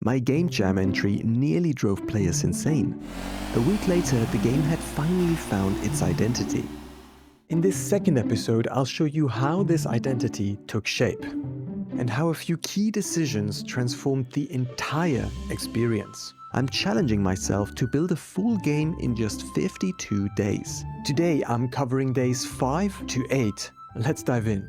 My game jam entry nearly drove players insane. A week later, the game had finally found its identity. In this second episode, I'll show you how this identity took shape and how a few key decisions transformed the entire experience. I'm challenging myself to build a full game in just 52 days. Today, I'm covering days 5 to 8. Let's dive in.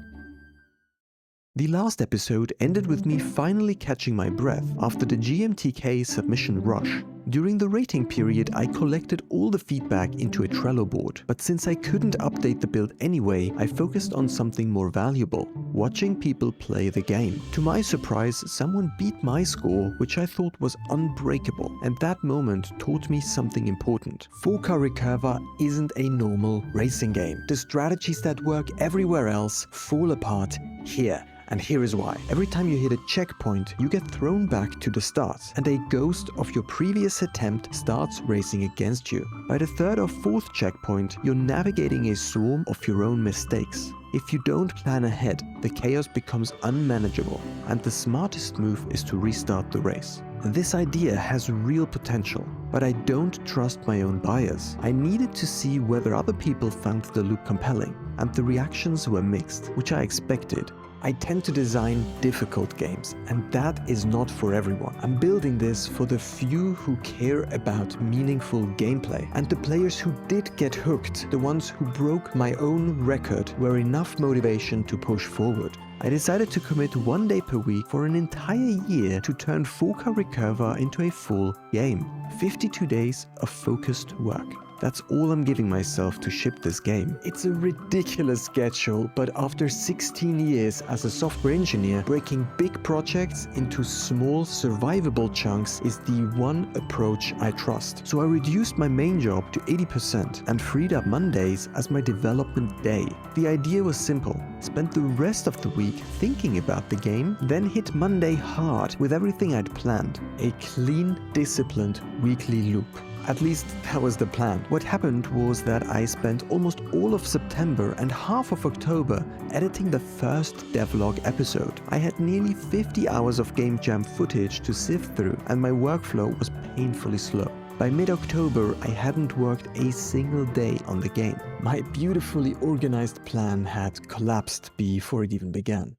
The last episode ended with me finally catching my breath after the GMTK submission rush. During the rating period, I collected all the feedback into a Trello board, but since I couldn't update the build anyway, I focused on something more valuable: watching people play the game. To my surprise, someone beat my score, which I thought was unbreakable, and that moment taught me something important. Forca Recurva isn't a normal racing game. The strategies that work everywhere else fall apart here. And here is why. Every time you hit a checkpoint, you get thrown back to the start, and a ghost of your previous attempt starts racing against you. By the third or fourth checkpoint, you're navigating a swarm of your own mistakes. If you don't plan ahead, the chaos becomes unmanageable, and the smartest move is to restart the race. This idea has real potential, but I don't trust my own bias. I needed to see whether other people found the loop compelling, and the reactions were mixed, which I expected. I tend to design difficult games, and that is not for everyone. I'm building this for the few who care about meaningful gameplay, and the players who did get hooked, the ones who broke my own record, were enough motivation to push forward. I decided to commit 1 day per week for an entire year to turn Forca Recurva into a full game. 52 days of focused work. That's all I'm giving myself to ship this game. It's a ridiculous schedule, but after 16 years as a software engineer, breaking big projects into small, survivable chunks is the one approach I trust. So I reduced my main job to 80% and freed up Mondays as my development day. The idea was simple: spend the rest of the week thinking about the game, then hit Monday hard with everything I'd planned. A clean, disciplined weekly loop. At least that was the plan. What happened was that I spent almost all of September and half of October editing the first devlog episode. I had nearly 50 hours of game jam footage to sift through, and my workflow was painfully slow. By mid-October, I hadn't worked a single day on the game. My beautifully organized plan had collapsed before it even began.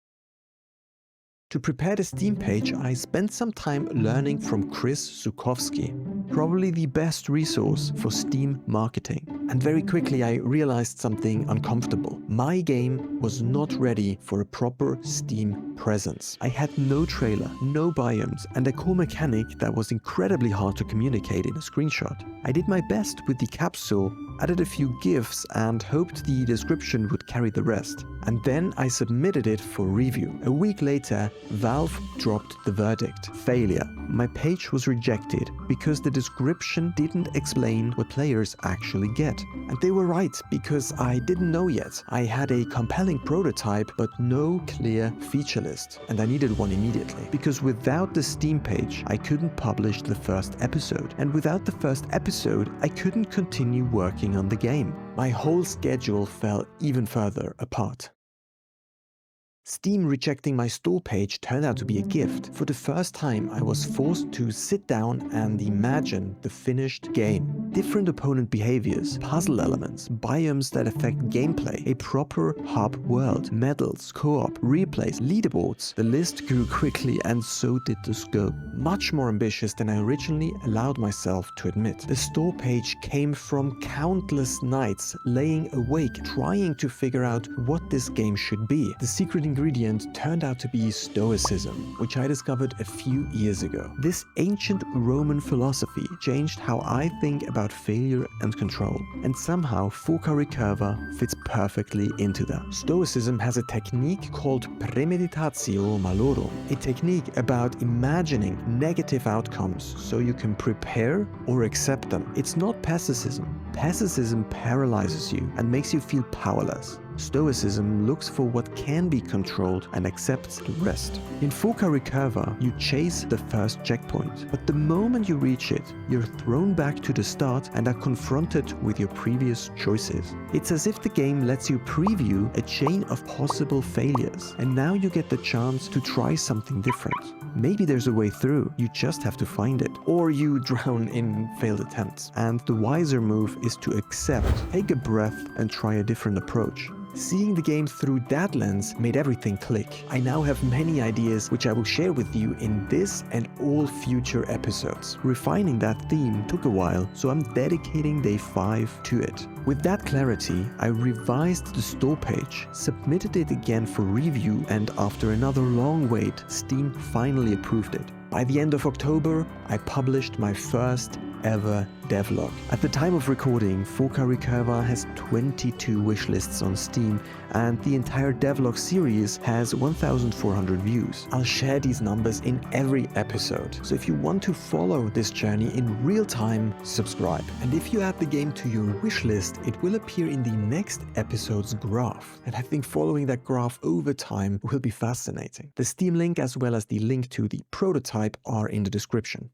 To prepare the Steam page, I spent some time learning from Chris Zukowski, probably the best resource for Steam marketing. And very quickly I realized something uncomfortable. My game was not ready for a proper Steam presence. I had no trailer, no biomes, and a core mechanic that was incredibly hard to communicate in a screenshot. I did my best with the capsule, added a few GIFs, and hoped the description would carry the rest. And then I submitted it for review. A week later, Valve dropped the verdict: failure. My page was rejected because the description didn't explain what players actually get. And they were right, because I didn't know yet. I had a compelling prototype, but no clear feature list. And I needed one immediately, because without the Steam page, I couldn't publish the first episode. And without the first episode, I couldn't continue working on the game. My whole schedule fell even further apart. Steam rejecting my store page turned out to be a gift. For the first time, I was forced to sit down and imagine the finished game. Different opponent behaviors, puzzle elements, biomes that affect gameplay, a proper hub world, medals, co-op, replays, leaderboards. The list grew quickly, and so did the scope. Much more ambitious than I originally allowed myself to admit. The store page came from countless nights laying awake trying to figure out what this game should be. The secret ingredient turned out to be Stoicism, which I discovered a few years ago. This ancient Roman philosophy changed how I think about failure and control, and somehow Forca Recurva fits perfectly into that. Stoicism has a technique called Premeditatio Malorum, a technique about imagining negative outcomes so you can prepare or accept them. It's not pessimism. Pessimism paralyzes you and makes you feel powerless. Stoicism looks for what can be controlled and accepts the rest. In Forca Recurva, you chase the first checkpoint, but the moment you reach it, you're thrown back to the start and are confronted with your previous choices. It's as if the game lets you preview a chain of possible failures, and now you get the chance to try something different. Maybe there's a way through, you just have to find it. Or you drown in failed attempts. And the wiser move is to accept, take a breath, and try a different approach. Seeing the game through that lens made everything click. I now have many ideas which I will share with you in this and all future episodes. Refining that theme took a while, so I'm dedicating day 5 to it. With that clarity, I revised the store page, submitted it again for review, and after another long wait, Steam finally approved it. By the end of October, I published my first ever devlog. At the time of recording, Forca Recurva has 22 wishlists on Steam, and the entire devlog series has 1,400 views. I'll share these numbers in every episode, so if you want to follow this journey in real time, subscribe. And if you add the game to your wishlist, it will appear in the next episode's graph. And I think following that graph over time will be fascinating. The Steam link as well as the link to the prototype are in the description.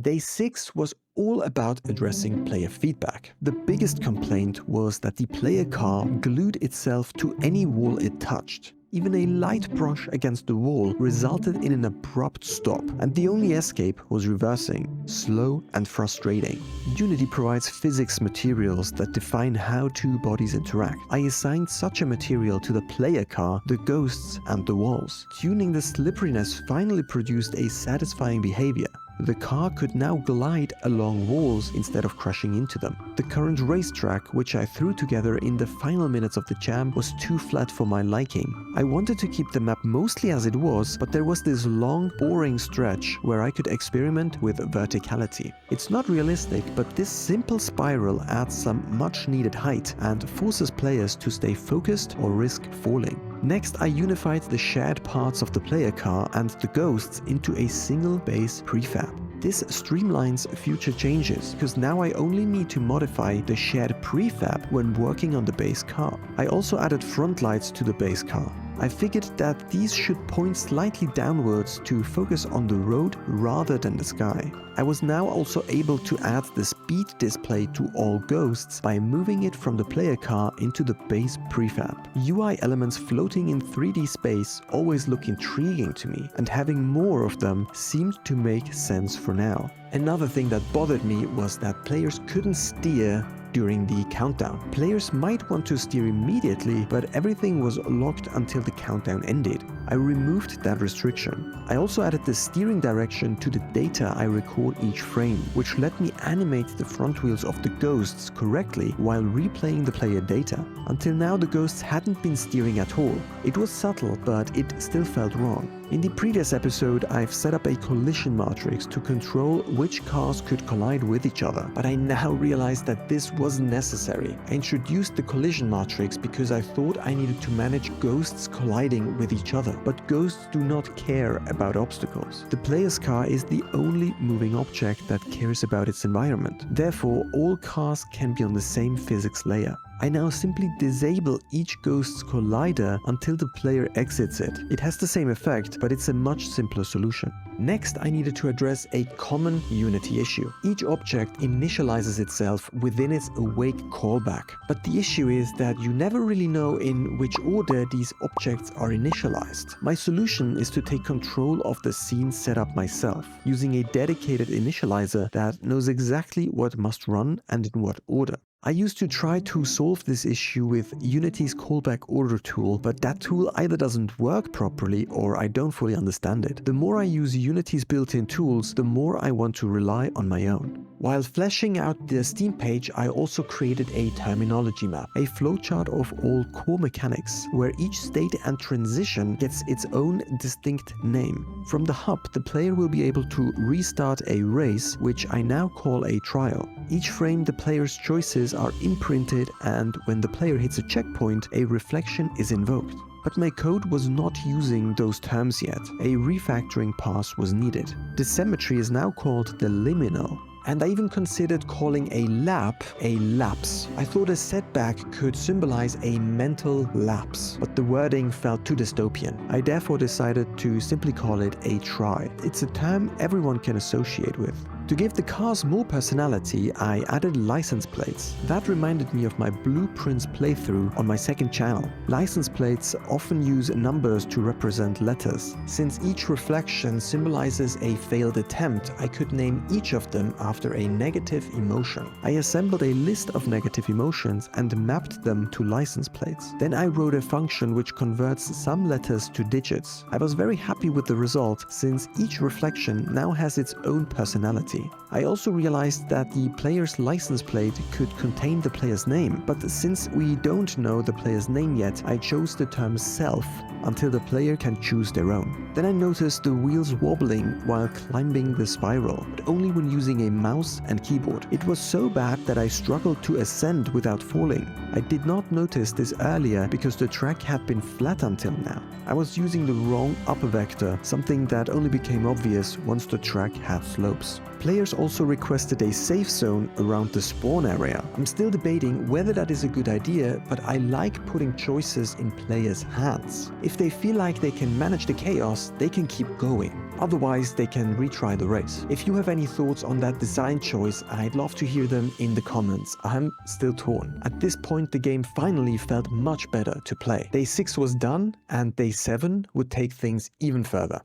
Day 6 was all about addressing player feedback. The biggest complaint was that the player car glued itself to any wall it touched. Even a light brush against the wall resulted in an abrupt stop, and the only escape was reversing, slow and frustrating. Unity provides physics materials that define how two bodies interact. I assigned such a material to the player car, the ghosts and the walls. Tuning the slipperiness finally produced a satisfying behavior. The car could now glide along walls instead of crashing into them. The current racetrack, which I threw together in the final minutes of the jam, was too flat for my liking. I wanted to keep the map mostly as it was, but there was this long, boring stretch where I could experiment with verticality. It's not realistic, but this simple spiral adds some much-needed height and forces players to stay focused or risk falling. Next, I unified the shared parts of the player car and the ghosts into a single base prefab. This streamlines future changes, because now I only need to modify the shared prefab when working on the base car. I also added front lights to the base car. I figured that these should point slightly downwards to focus on the road rather than the sky. I was now also able to add the speed display to all ghosts by moving it from the player car into the base prefab. UI elements floating in 3D space always look intriguing to me, and having more of them seemed to make sense for now. Another thing that bothered me was that players couldn't steer during the countdown. Players might want to steer immediately, but everything was locked until the countdown ended. I removed that restriction. I also added the steering direction to the data I record each frame, which let me animate the front wheels of the ghosts correctly while replaying the player data. Until now, the ghosts hadn't been steering at all. It was subtle, but it still felt wrong. In the previous episode, I've set up a collision matrix to control which cars could collide with each other, but I now realize that this wasn't necessary. I introduced the collision matrix because I thought I needed to manage ghosts colliding with each other, but ghosts do not care about obstacles. The player's car is the only moving object that cares about its environment. Therefore, all cars can be on the same physics layer. I now simply disable each ghost's collider until the player exits it. It has the same effect, but it's a much simpler solution. Next, I needed to address a common Unity issue. Each object initializes itself within its awake callback, but the issue is that you never really know in which order these objects are initialized. My solution is to take control of the scene setup myself, using a dedicated initializer that knows exactly what must run and in what order. I used to try to solve this issue with Unity's callback order tool, but that tool either doesn't work properly or I don't fully understand it. The more I use Unity's built-in tools, the more I want to rely on my own. While fleshing out the Steam page, I also created a terminology map, a flowchart of all core mechanics, where each state and transition gets its own distinct name. From the hub, the player will be able to restart a race, which I now call a trial. Each frame, the player's choices are imprinted, and when the player hits a checkpoint, a reflection is invoked. But my code was not using those terms yet. A refactoring pass was needed. The symmetry is now called the Liminal. And I even considered calling a lap a lapse. I thought a setback could symbolize a mental lapse, but the wording felt too dystopian. I therefore decided to simply call it a try. It's a term everyone can associate with. To give the cars more personality, I added license plates. That reminded me of my Blueprints playthrough on my second channel. License plates often use numbers to represent letters. Since each reflection symbolizes a failed attempt, I could name each of them after a negative emotion. I assembled a list of negative emotions and mapped them to license plates. Then I wrote a function which converts some letters to digits. I was very happy with the result, since each reflection now has its own personality. I also realized that the player's license plate could contain the player's name, but since we don't know the player's name yet, I chose the term self until the player can choose their own. Then I noticed the wheels wobbling while climbing the spiral, but only when using a mouse and keyboard. It was so bad that I struggled to ascend without falling. I did not notice this earlier because the track had been flat until now. I was using the wrong upper vector, something that only became obvious once the track had slopes. Players also requested a safe zone around the spawn area. I'm still debating whether that is a good idea, but I like putting choices in players' hands. If they feel like they can manage the chaos, they can keep going. Otherwise, they can retry the race. If you have any thoughts on that design choice, I'd love to hear them in the comments. I'm still torn. At this point, the game finally felt much better to play. Day 6 was done, and Day 7 would take things even further.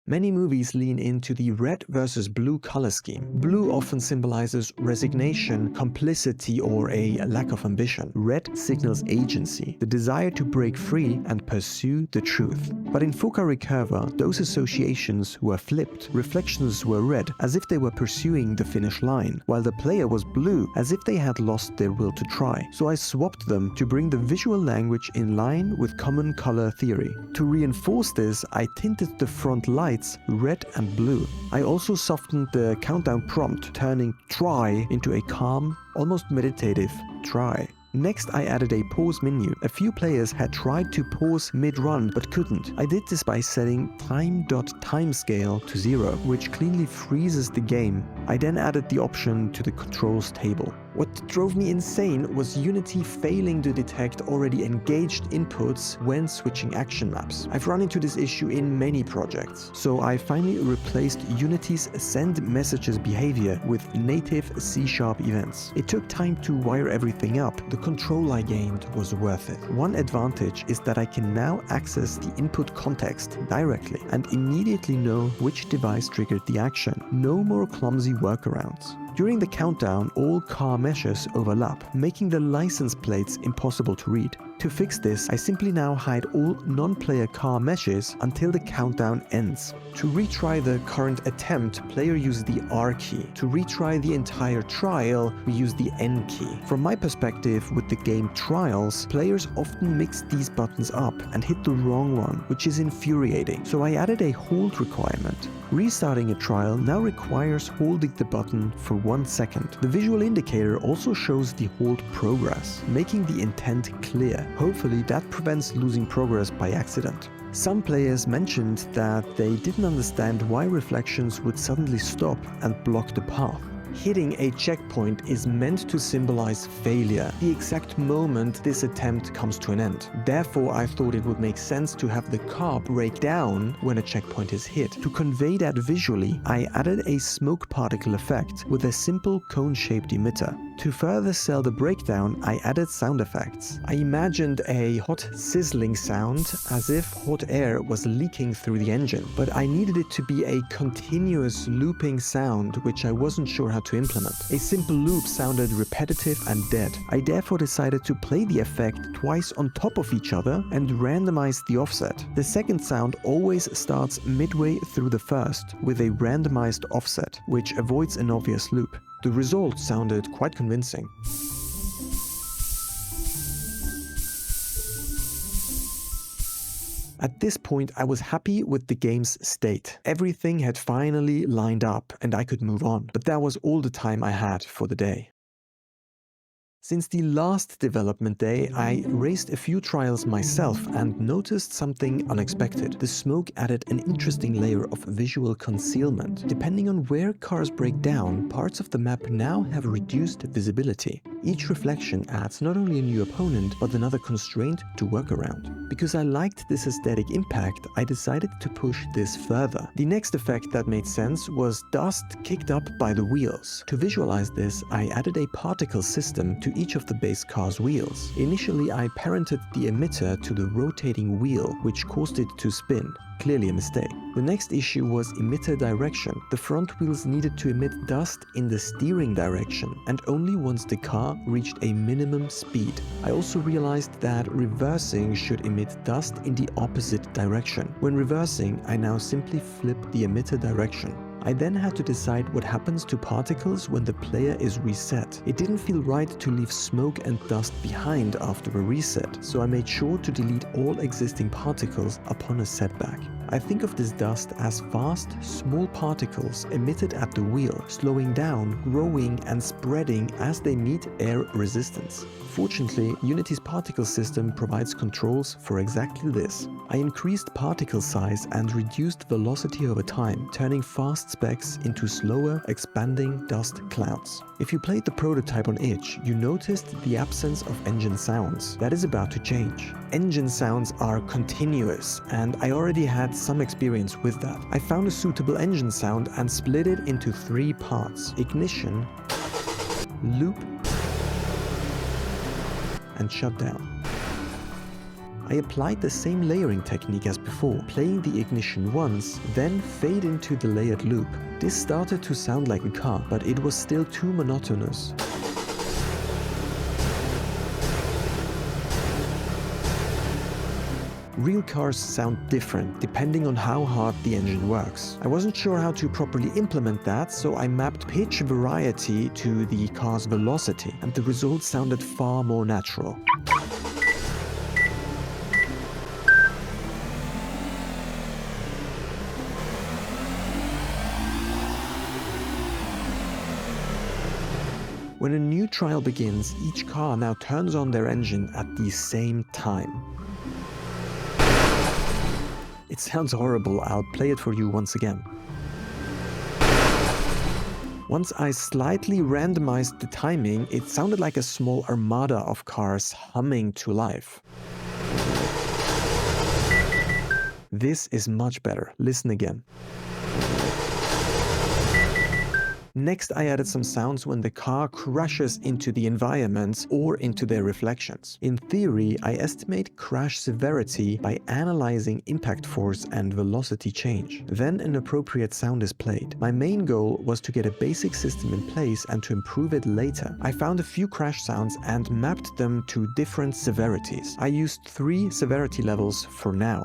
Many movies lean into the red versus blue color scheme. Blue often symbolizes resignation, complicity, or a lack of ambition. Red signals agency, the desire to break free and pursue the truth. But in Forca Recurva, those associations were flipped. Reflections were red, as if they were pursuing the finish line, while the player was blue, as if they had lost their will to try. So I swapped them to bring the visual language in line with common color theory. To reinforce this, I tinted the front lights red and blue. I also softened the countdown prompt, turning try into a calm, almost meditative try. Next, I added a pause menu. A few players had tried to pause mid-run but couldn't. I did this by setting time.timescale to 0, which cleanly freezes the game. I then added the option to the controls table. What drove me insane was Unity failing to detect already engaged inputs when switching action maps. I've run into this issue in many projects, so I finally replaced Unity's send messages behavior with native C# events. It took time to wire everything up. The control I gained was worth it. One advantage is that I can now access the input context directly and immediately know which device triggered the action. No more clumsy workarounds. During the countdown, all car meshes overlap, making the license plates impossible to read. To fix this, I simply now hide all non-player car meshes until the countdown ends. To retry the current attempt, player uses the R key. To retry the entire trial, we use the N key. From my perspective, with the game trials, players often mix these buttons up and hit the wrong one, which is infuriating. So I added a hold requirement. Restarting a trial now requires holding the button for 1 second. The visual indicator also shows the hold progress, making the intent clear. Hopefully that prevents losing progress by accident. Some players mentioned that they didn't understand why reflections would suddenly stop and block the path. Hitting a checkpoint is meant to symbolize failure, the exact moment this attempt comes to an end. Therefore, I thought it would make sense to have the car break down when a checkpoint is hit. To convey that visually, I added a smoke particle effect with a simple cone-shaped emitter. To further sell the breakdown, I added sound effects. I imagined a hot sizzling sound, as if hot air was leaking through the engine, but I needed it to be a continuous looping sound, which I wasn't sure how to implement. A simple loop sounded repetitive and dead. I therefore decided to play the effect twice on top of each other and randomize the offset. The second sound always starts midway through the first, with a randomized offset, which avoids an obvious loop. The result sounded quite convincing. At this point, I was happy with the game's state. Everything had finally lined up and I could move on, but that was all the time I had for the day. Since the last development day, I raced a few trials myself and noticed something unexpected. The smoke added an interesting layer of visual concealment. Depending on where cars break down, parts of the map now have reduced visibility. Each reflection adds not only a new opponent, but another constraint to work around. Because I liked this aesthetic impact, I decided to push this further. The next effect that made sense was dust kicked up by the wheels. To visualize this, I added a particle system to each of the base car's wheels. Initially, I parented the emitter to the rotating wheel, which caused it to spin. Clearly a mistake. The next issue was emitter direction. The front wheels needed to emit dust in the steering direction, and only once the car reached a minimum speed. I also realized that reversing should emit dust in the opposite direction. When reversing, I now simply flip the emitter direction. I then had to decide what happens to particles when the player is reset. It didn't feel right to leave smoke and dust behind after a reset, so I made sure to delete all existing particles upon a setback. I think of this dust as fast, small particles emitted at the wheel, slowing down, growing and spreading as they meet air resistance. Fortunately, Unity's particle system provides controls for exactly this. I increased particle size and reduced velocity over time, turning fast specks into slower, expanding dust clouds. If you played the prototype on itch, you noticed the absence of engine sounds. That is about to change. Engine sounds are continuous, and I already had some experience with that. I found a suitable engine sound and split it into 3 parts: ignition, loop, and shutdown. I applied the same layering technique as before, playing the ignition once, then fade into the layered loop. This started to sound like a car, but it was still too monotonous. Real cars sound different depending on how hard the engine works. I wasn't sure how to properly implement that, so I mapped pitch variety to the car's velocity, and the result sounded far more natural. When a new trial begins, each car now turns on their engine at the same time. It sounds horrible, I'll play it for you once again. Once I slightly randomized the timing, it sounded like a small armada of cars humming to life. This is much better. Listen again. Next, I added some sounds when the car crashes into the environment or into their reflections. In theory, I estimate crash severity by analyzing impact force and velocity change. Then an appropriate sound is played. My main goal was to get a basic system in place and to improve it later. I found a few crash sounds and mapped them to different severities. I used 3 severity levels for now.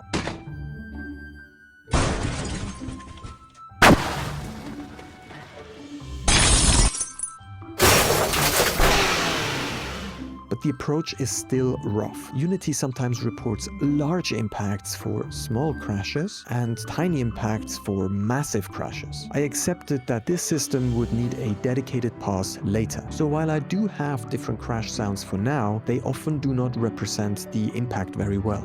But the approach is still rough. Unity sometimes reports large impacts for small crashes and tiny impacts for massive crashes. I accepted that this system would need a dedicated pass later. So while I do have different crash sounds for now, they often do not represent the impact very well.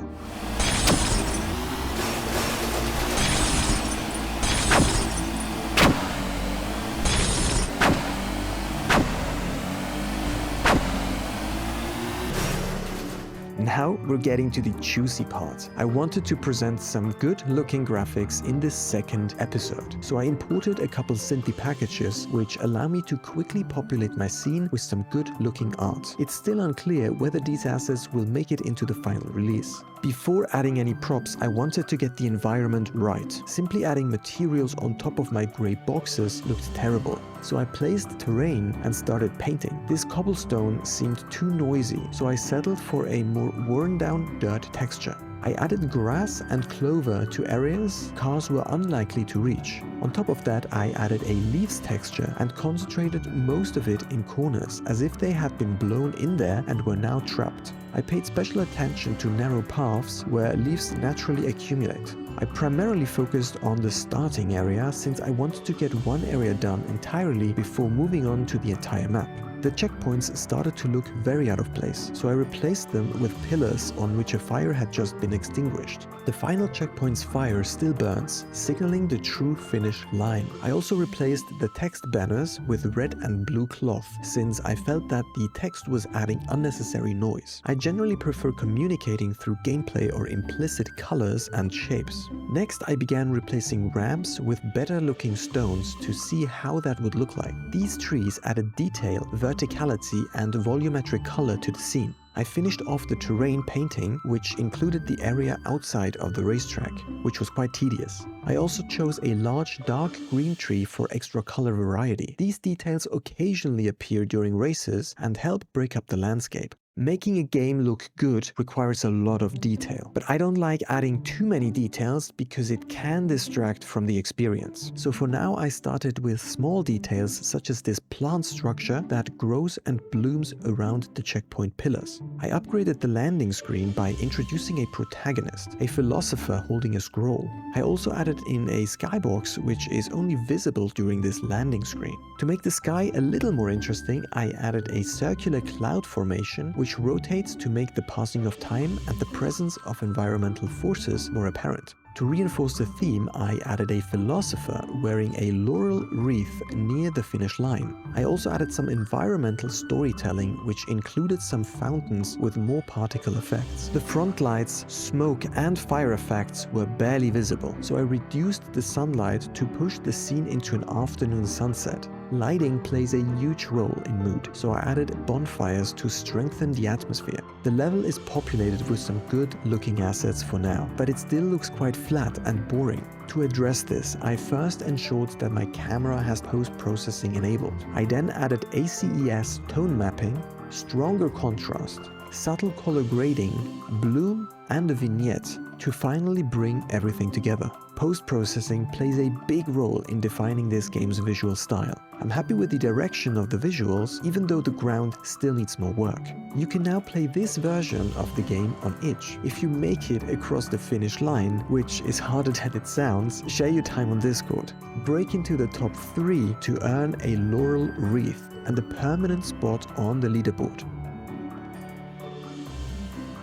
Now we're getting to the juicy part. I wanted to present some good looking graphics in this second episode. So I imported a couple Synthi packages which allow me to quickly populate my scene with some good looking art. It's still unclear whether these assets will make it into the final release. Before adding any props, I wanted to get the environment right. Simply adding materials on top of my grey boxes looked terrible. So I placed terrain and started painting. This cobblestone seemed too noisy, so I settled for a more worn down dirt texture. I added grass and clover to areas cars were unlikely to reach. On top of that, I added a leaves texture and concentrated most of it in corners, as if they had been blown in there and were now trapped. I paid special attention to narrow paths where leaves naturally accumulate. I primarily focused on the starting area since I wanted to get one area done entirely before moving on to the entire map. The checkpoints started to look very out of place, so I replaced them with pillars on which a fire had just been extinguished. The final checkpoint's fire still burns, signaling the true finish line. I also replaced the text banners with red and blue cloth, since I felt that the text was adding unnecessary noise. I generally prefer communicating through gameplay or implicit colors and shapes. Next, I began replacing ramps with better looking stones to see how that would look like. These trees added detail, verticality and volumetric color to the scene. I finished off the terrain painting, which included the area outside of the racetrack, which was quite tedious. I also chose a large dark green tree for extra color variety. These details occasionally appear during races and help break up the landscape. Making a game look good requires a lot of detail, but I don't like adding too many details because it can distract from the experience. So for now I started with small details such as this plant structure that grows and blooms around the checkpoint pillars. I upgraded the landing screen by introducing a protagonist, a philosopher holding a scroll. I also added in a skybox which is only visible during this landing screen. To make the sky a little more interesting, I added a circular cloud formation which rotates to make the passing of time and the presence of environmental forces more apparent. To reinforce the theme, I added a philosopher wearing a laurel wreath near the finish line. I also added some environmental storytelling, which included some fountains with more particle effects. The front lights, smoke and fire effects were barely visible, so I reduced the sunlight to push the scene into an afternoon sunset. Lighting plays a huge role in mood, so I added bonfires to strengthen the atmosphere. The level is populated with some good looking assets for now, but it still looks quite flat and boring. To address this, I first ensured that my camera has post-processing enabled. I then added ACES tone mapping, stronger contrast, subtle color grading, bloom and a vignette to finally bring everything together. Post-processing plays a big role in defining this game's visual style. I'm happy with the direction of the visuals, even though the ground still needs more work. You can now play this version of the game on itch. If you make it across the finish line, which is harder than it sounds, share your time on Discord. Break into the top 3 to earn a laurel wreath and a permanent spot on the leaderboard.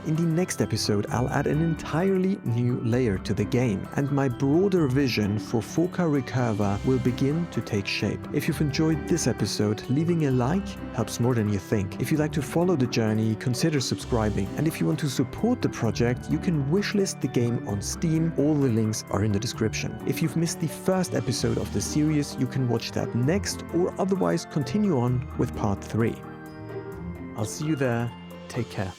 In the next episode, I'll add an entirely new layer to the game, and my broader vision for Forca Recurva will begin to take shape. If you've enjoyed this episode, leaving a like helps more than you think. If you'd like to follow the journey, consider subscribing. And if you want to support the project, you can wishlist the game on Steam. All the links are in the description. If you've missed the first episode of the series, you can watch that next, or otherwise continue on with part 3. I'll see you there. Take care.